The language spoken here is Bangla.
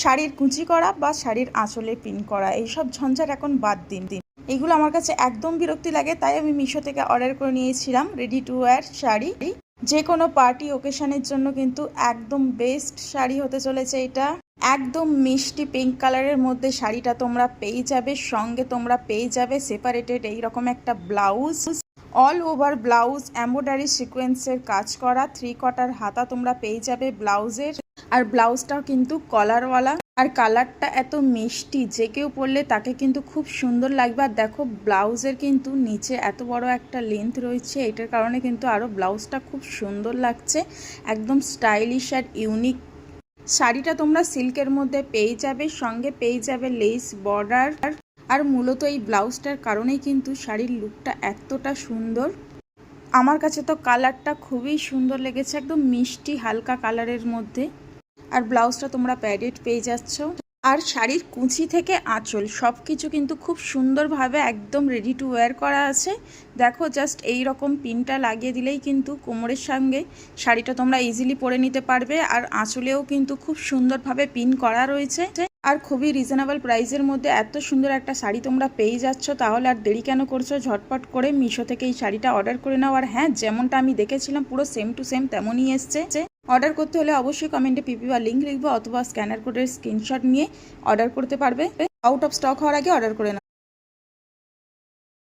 শাড়ির কুঁচি করা বা শাড়ির আঁচলে পিন করা, এইসব ঝঞ্ঝাট এখন বাদ দিন। এগুলো আমার কাছে একদম বিরক্তি লাগে, তাই আমি মিশো থেকে অর্ডার করে নিয়েছিলাম রেডি টু ওয়্যার শাড়ি। যে কোনো পার্টি ওকেশনের জন্য কিন্তু একদম বেস্ট শাড়ি হতে চলেছে এটা। একদম মিষ্টি পিঙ্ক কালারের মধ্যে শাড়িটা তোমরা পেয়ে যাবে, সঙ্গে তোমরা পেয়ে যাবে সেপারেটেড এইরকম একটা blouse, all over blouse embroidery সিকোয়েন্সের কাজ করা, 3/4 হাতা তোমরা পেয়ে যাবে ব্লাউজের। আর ব্লাউজটাও কিন্তু কলারওয়ালা, আর কালারটা এত মিষ্টি, যে কেউ পরলে তাকে কিন্তু খুব সুন্দর লাগবে। আর দেখো ব্লাউজের কিন্তু নিচে এত বড় একটা লেন্থ রয়েছে, এটার কারণে কিন্তু আরও ব্লাউজটা খুব সুন্দর লাগছে, একদম স্টাইলিশ আর ইউনিক। শাড়িটা তোমরা সিল্কের মধ্যে পেয়ে যাবে, সঙ্গে পেয়ে যাবে লেস বর্ডার। আর মূলত এই ব্লাউজটার কারণেই কিন্তু শাড়ির লুকটা এতটা সুন্দর। আমার কাছে তো কালারটা খুবই সুন্দর লেগেছে, একদম মিষ্টি হালকা কালারের মধ্যে। আর ব্লাউজটা তোমরা প্যাডেড পেয়ে যাচ্ছ। আর শাড়ির কুঁচি থেকে আঁচল সব কিছু কিন্তু খুব সুন্দরভাবে একদম রেডি টু ওয়্যার করা আছে। দেখো জাস্ট এই রকম পিনটা লাগিয়ে দিলেই কিন্তু কোমরের সঙ্গে শাড়িটা তোমরা ইজিলি পরে নিতে পারবে। আর আঁচলেও কিন্তু খুব সুন্দরভাবে পিন করা রয়েছে। আর খুবই রিজনেবল প্রাইসের মধ্যে এত সুন্দর একটা শাড়ি তোমরা পেয়ে যাচ্ছ, তাহলে আর দেরি কেন করছো? ঝটপট করে মিশো থেকে এই শাড়িটা অর্ডার করে নাও। আর হ্যাঁ, যেমনটা আমি দেখেছিলাম পুরো সেম টু সেম তেমনই এসছে। অর্ডার করতে হলে অবশ্যই কমেন্টে পিপি বা লিঙ্ক লিখবো, অথবা স্ক্যানার কোডের স্ক্রিনশট নিয়ে অর্ডার করতে পারবে। আউট অফ স্টক হওয়ার আগে অর্ডার করে নাও।